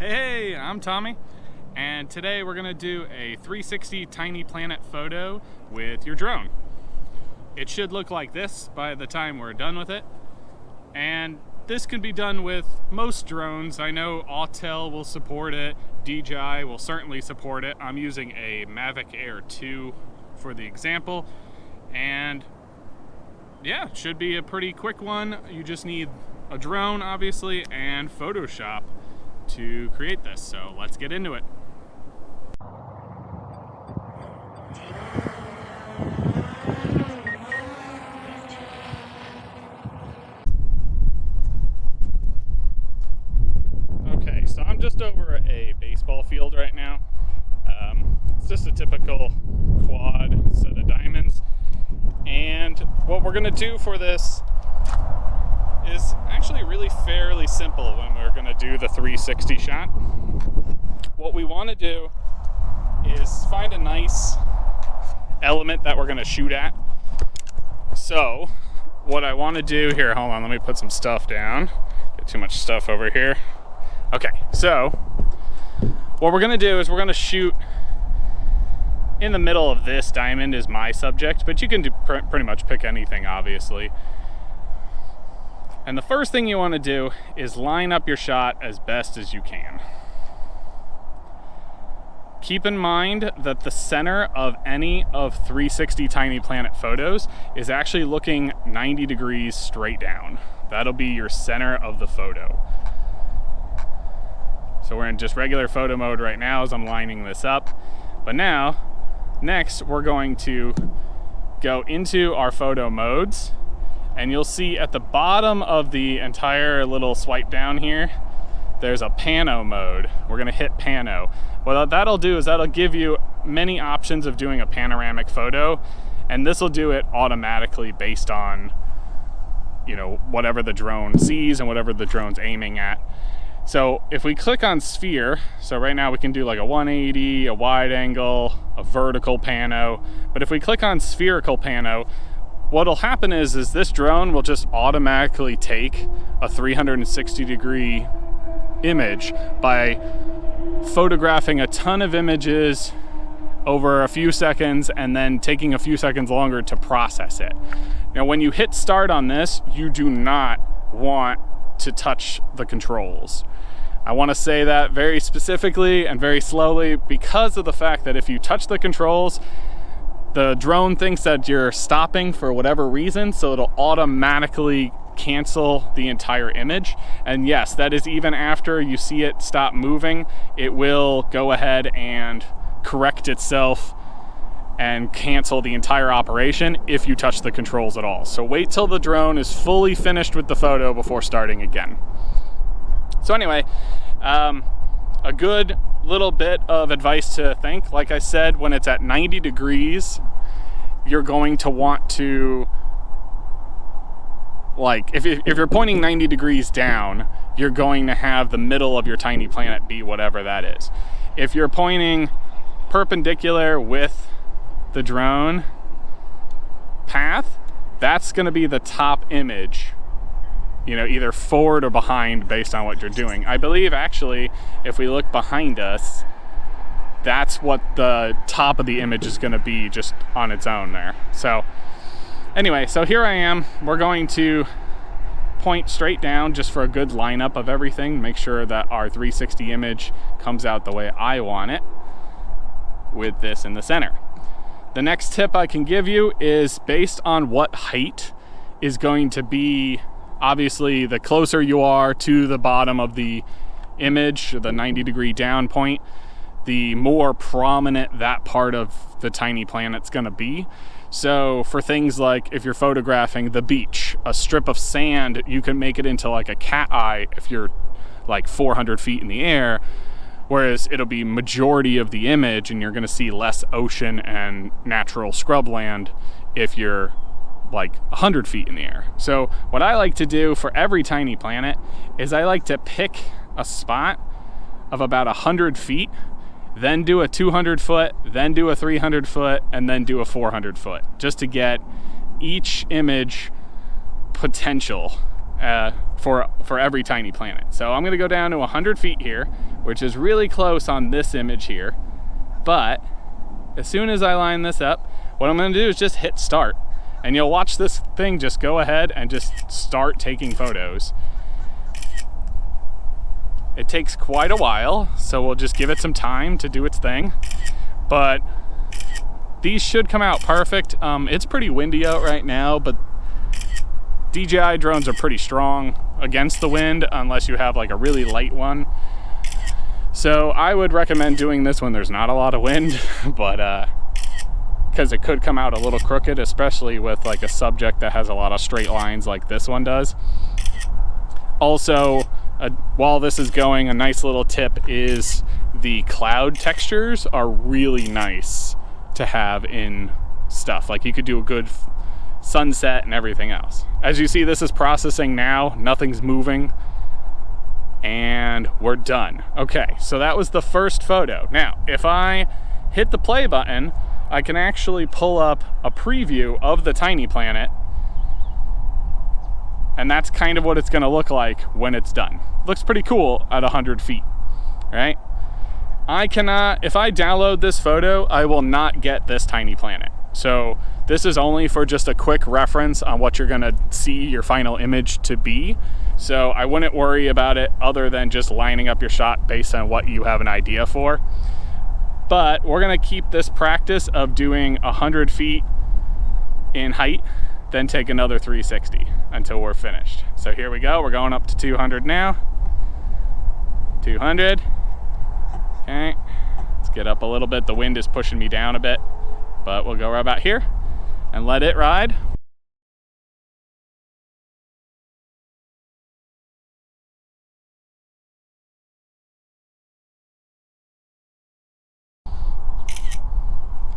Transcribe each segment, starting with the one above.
Hey, I'm Tommy, and today we're gonna do a 360 tiny planet photo with your drone. It should look like this by the time we're done with it, and this can be done with most drones. I know Autel will support it, DJI will certainly support it. I'm using a Mavic Air 2 for the example, and yeah, it should be a pretty quick one. You just need a drone, obviously, and Photoshop to create this, so let's get into it. Okay, so I'm just over a baseball field right now. It's just a typical quad set of diamonds, and what we're gonna do for this is actually really fairly simple when we're going to do the 360 shot. What we want to do is find a nice element that we're going to shoot at. So what I want to do here, hold on, let me put some stuff down. Get too much stuff over here. Okay, so what we're going to do is we're going to shoot in the middle of this diamond is my subject, but you can do pretty much pick anything, obviously. And the first thing you want to do is line up your shot as best as you can. Keep in mind that the center of any of 360 tiny planet photos is actually looking 90 degrees straight down. That'll be your center of the photo. So we're in just regular photo mode right now as I'm lining this up. But now, next we're going to go into our photo modes. And you'll see at the bottom of the entire little swipe down here, there's a pano mode. We're gonna hit pano. What that'll do is that'll give you many options of doing a panoramic photo, and this will do it automatically based on, you know, whatever the drone sees and whatever the drone's aiming at. So if we click on sphere, so right now we can do like a 180, a wide angle, a vertical pano, but if we click on spherical pano, what'll happen is this drone will just automatically take a 360 degree image by photographing a ton of images over a few seconds and then taking a few seconds longer to process it. Now, when you hit start on this, you do not want to touch the controls. I want to say that very specifically and very slowly because of the fact that if you touch the controls, the drone thinks that you're stopping for whatever reason, so it'll automatically cancel the entire image. And yes, that is even after you see it stop moving, it will go ahead and correct itself and cancel the entire operation if you touch the controls at all. So wait till the drone is fully finished with the photo before starting again. So anyway, a good little bit of advice to think. Like I said, when it's at 90 degrees, you're going to want to, like, if you're pointing 90 degrees down, you're going to have the middle of your tiny planet be whatever that is. If you're pointing perpendicular with the drone path, that's going to be the top image, you know, either forward or behind based on what you're doing. I believe actually, if we look behind us, that's what the top of the image is going to be just on its own there. So anyway, so here I am. We're going to point straight down just for a good lineup of everything. Make sure that our 360 image comes out the way I want it with this in the center. The next tip I can give you is based on what height is going to be. Obviously, the closer you are to the bottom of the image, the 90 degree down point, the more prominent that part of the tiny planet's gonna be. So for things like if you're photographing the beach, a strip of sand, you can make it into like a cat eye if you're like 400 feet in the air, whereas it'll be majority of the image and you're gonna see less ocean and natural scrubland if you're like 100 feet in the air. So what I like to do for every tiny planet is I like to pick a spot of about 100 feet, then do a 200 foot, then do a 300 foot, and then do a 400 foot, just to get each image potential for every tiny planet. So I'm gonna go down to 100 feet here, which is really close on this image here. But as soon as I line this up, what I'm gonna do is just hit start. And you'll watch this thing just go ahead and just start taking photos. It takes quite a while, so we'll just give it some time to do its thing. But these should come out perfect. It's pretty windy out right now, but DJI drones are pretty strong against the wind unless you have like a really light one. So I would recommend doing this when there's not a lot of wind, but because it could come out a little crooked, especially with like a subject that has a lot of straight lines like this one does. Also, while this is going, a nice little tip is the cloud textures are really nice to have in stuff. Like you could do a good sunset and everything else. As you see, this is processing now, nothing's moving, and we're done. Okay, so that was the first photo. Now, if I hit the play button, I can actually pull up a preview of the tiny planet, and that's kind of what it's gonna look like when it's done. Looks pretty cool at 100 feet, right? If I download this photo, I will not get this tiny planet. So this is only for just a quick reference on what you're gonna see your final image to be. So I wouldn't worry about it other than just lining up your shot based on what you have an idea for. But we're gonna keep this practice of doing 100 feet in height, then take another 360 until we're finished. So here we go, we're going up to 200 now. 200, okay. Let's get up a little bit. The wind is pushing me down a bit, but we'll go right about here and let it ride.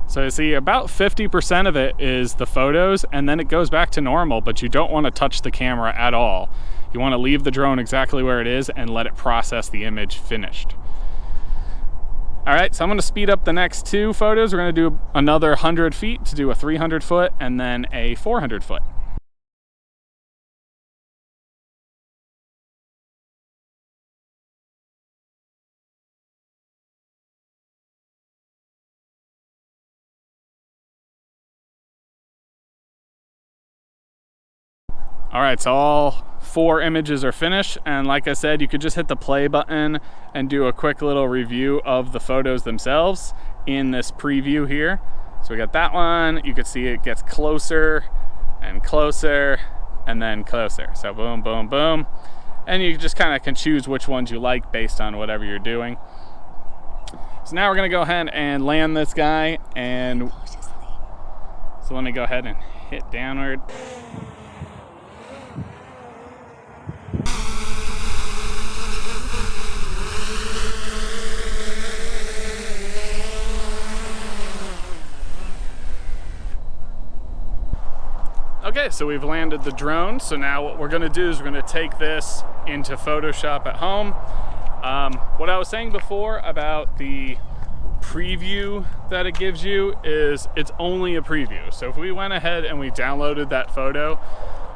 So you see about 50% of it is the photos, and then it goes back to normal, but you don't want to touch the camera at all. You want to leave the drone exactly where it is and let it process the image finished. All right, so I'm gonna speed up the next two photos. We're gonna do another 100 feet to do a 300 foot and then a 400 foot. All right, so all 4 images are finished, and like I said, you could just hit the play button and do a quick little review of the photos themselves in this preview here. So we got that one. You can see it gets closer and closer and then closer. So boom, boom, boom. And you just kind of can choose which ones you like based on whatever you're doing. So now we're gonna go ahead and land this guy, and so let me go ahead and hit downward. Okay, so we've landed the drone. So now what we're gonna do is we're gonna take this into Photoshop at home. What I was saying before about the preview that it gives you is it's only a preview. So if we went ahead and we downloaded that photo,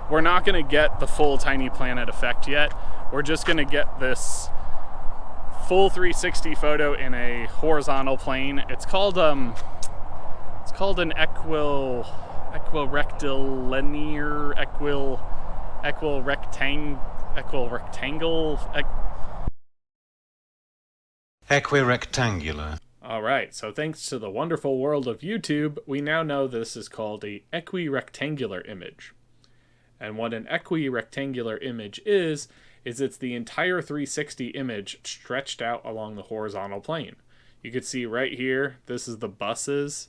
we're not gonna get the full tiny planet effect yet. We're just gonna get this full 360 photo in a horizontal plane. It's called an equirectilinear, equirectangular. All right, so thanks to the wonderful world of YouTube, we now know this is called a equirectangular image. And what an equirectangular image is it's the entire 360 image stretched out along the horizontal plane. You can see right here, this is the buses,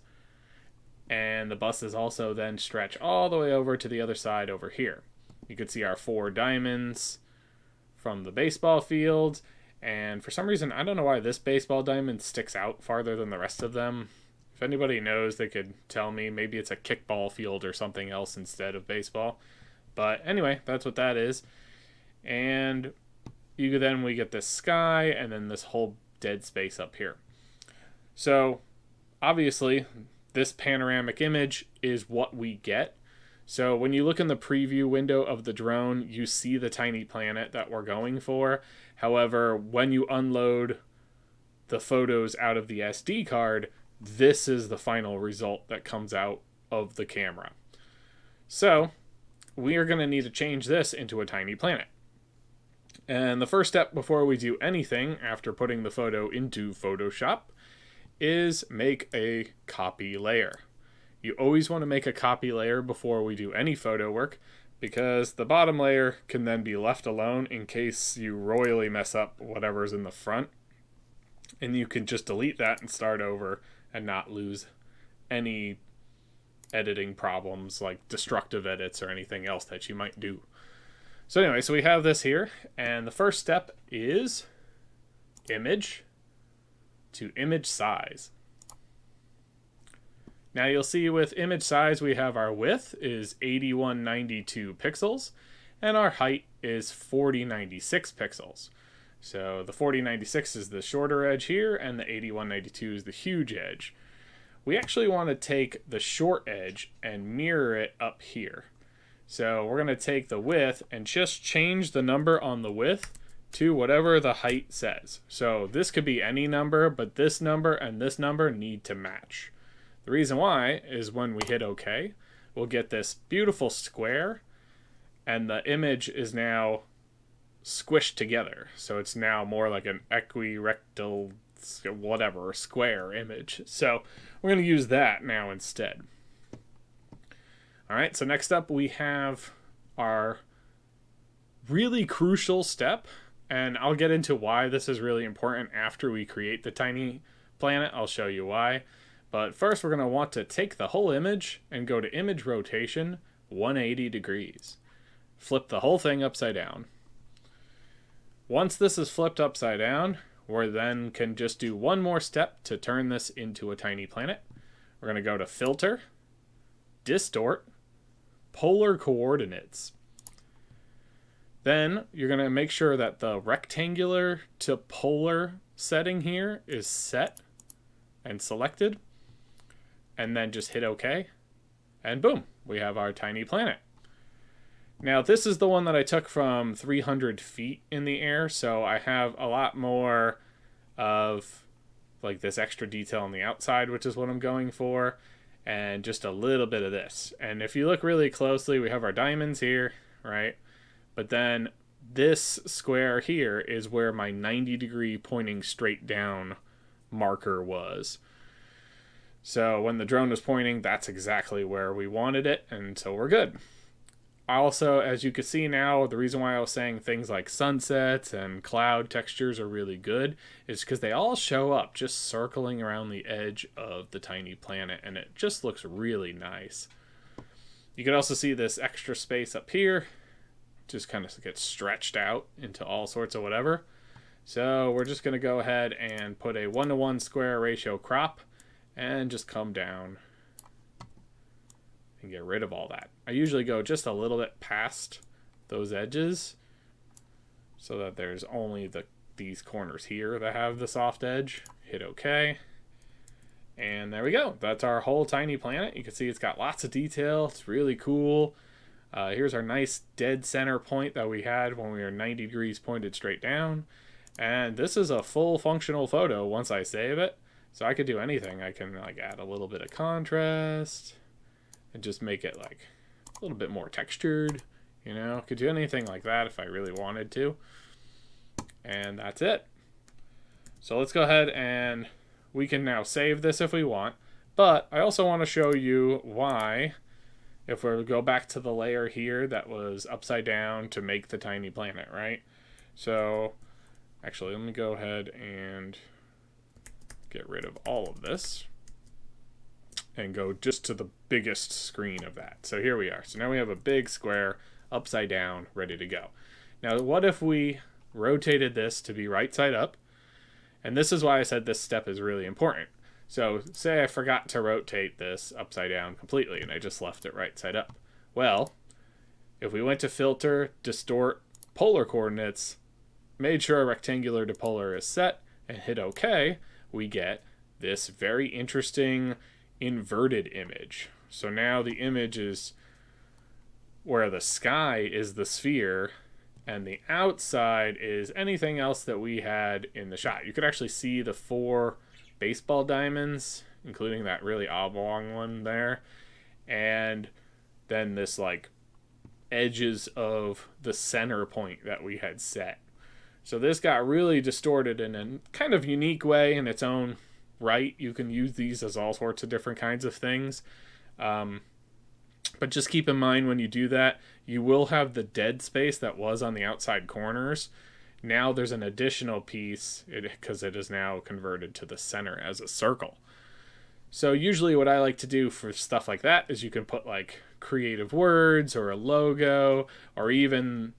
and the buses also then stretch all the way over to the other side over here. You can see our 4 diamonds from the baseball field, and for some reason, I don't know why this baseball diamond sticks out farther than the rest of them. If anybody knows, they could tell me. Maybe it's a kickball field or something else instead of baseball. But anyway, that's what that is. And we get this sky and then this whole dead space up here. So obviously this panoramic image is what we get. So when you look in the preview window of the drone, you see the tiny planet that we're going for. However, when you unload the photos out of the SD card, this is the final result that comes out of the camera. So we are going to need to change this into a tiny planet. And the first step before we do anything after putting the photo into Photoshop is make a copy layer. You always want to make a copy layer before we do any photo work, because the bottom layer can then be left alone in case you royally mess up whatever's in the front. And you can just delete that and start over and not lose any editing problems like destructive edits or anything else that you might do. So anyway, so we have this here, and the first step is image to image size. Now you'll see with image size we have our width is 8192 pixels and our height is 4096 pixels. So the 4096 is the shorter edge here and the 8192 is the huge edge. We actually want to take the short edge and mirror it up here. So we're going to take the width and just change the number on the width to whatever the height says. So this could be any number, but this number and this number need to match. The reason why is when we hit OK, we'll get this beautiful square, and the image is now squished together. So it's now more like an equirectal, whatever, square image. So we're going to use that now instead. All right, so next up we have our really crucial step, and I'll get into why this is really important after we create the tiny planet. I'll show you why. But first we're going to want to take the whole image and go to image rotation 180 degrees. Flip the whole thing upside down. Once this is flipped upside down, we then can just do one more step to turn this into a tiny planet. We're going to go to Filter, Distort, Polar Coordinates. Then you're going to make sure that the rectangular to polar setting here is set and selected. And then just hit OK. And boom, we have our tiny planet. Now this is the one that I took from 300 feet in the air, so I have a lot more of like this extra detail on the outside, which is what I'm going for, and just a little bit of this. And if you look really closely, we have our diamonds here, right? But then this square here is where my 90-degree pointing straight down marker was. So when the drone was pointing, that's exactly where we wanted it, and so we're good. Also, as you can see now, the reason why I was saying things like sunsets and cloud textures are really good is because they all show up just circling around the edge of the tiny planet, and it just looks really nice. You can also see this extra space up here just kind of gets stretched out into all sorts of whatever. So we're just going to go ahead and put a 1:1 square ratio crop and just come down and get rid of all that. I usually go just a little bit past those edges so that there's only these corners here that have the soft edge. Hit OK. And there we go. That's our whole tiny planet. You can see it's got lots of detail. It's really cool. Here's our nice dead center point that we had when we were 90 degrees pointed straight down. And this is a full functional photo once I save it. So I could do anything. I can like add a little bit of contrast and just make it like a little bit more textured, you know. Could do anything like that if I really wanted to. And that's it. So let's go ahead and we can now save this if we want. But I also want to show you why, if we go back to the layer here that was upside down to make the tiny planet, right? So actually, let me go ahead and get rid of all of this and go just to the biggest screen of that. So here we are. So now we have a big square upside down ready to go. Now what if we rotated this to be right side up? And this is why I said this step is really important. So say I forgot to rotate this upside down completely and I just left it right side up. Well, if we went to Filter, Distort, Polar Coordinates, made sure rectangular to polar is set, and hit OK, we get this very interesting inverted image. So now the image is where the sky is the sphere And the outside is anything else that we had in the shot. You could actually see the 4 baseball diamonds, including that really oblong one there. And then this like edges of the center point that we had set. So this got really distorted in a kind of unique way in its own right. You can use these as all sorts of different kinds of things. But just keep in mind when you do that, you will have the dead space that was on the outside corners. Now there's an additional piece because it is now converted to the center as a circle. So usually what I like to do for stuff like that is you can put like creative words or a logo, or even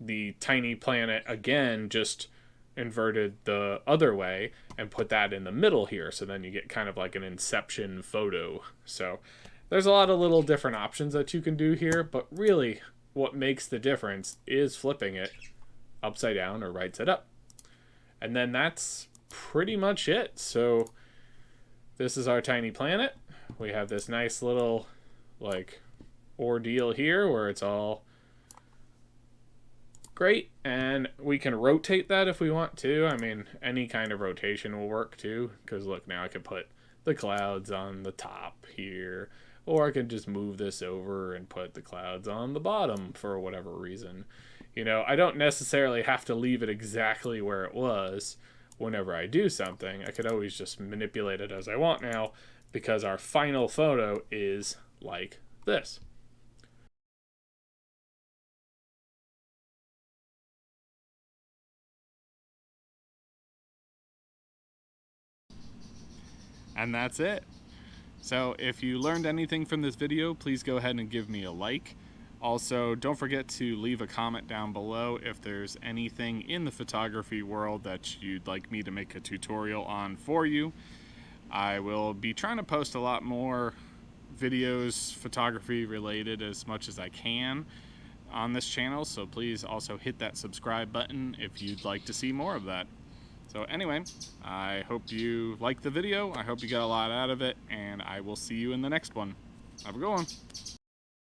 the tiny planet again just inverted the other way and put that in the middle here. So then you get kind of like an inception photo. So there's a lot of little different options that you can do here, but really what makes the difference is flipping it upside down or right side up. And then that's pretty much it. So this is our tiny planet. We have this nice little like ordeal here where it's all great, and we can rotate that if we want to. I mean, any kind of rotation will work too, because look, now I can put the clouds on the top here, or I can just move this over and put the clouds on the bottom for whatever reason. You know, I don't necessarily have to leave it exactly where it was whenever I do something. I could always just manipulate it as I want now, because our final photo is like this. And that's it. So if you learned anything from this video, please go ahead and give me a like. Also, don't forget to leave a comment down below if there's anything in the photography world that you'd like me to make a tutorial on for you. I will be trying to post a lot more videos photography related as much as I can on this channel, so please also hit that subscribe button if you'd like to see more of that. So anyway, I hope you liked the video, I hope you got a lot out of it, and I will see you in the next one. Have a good one.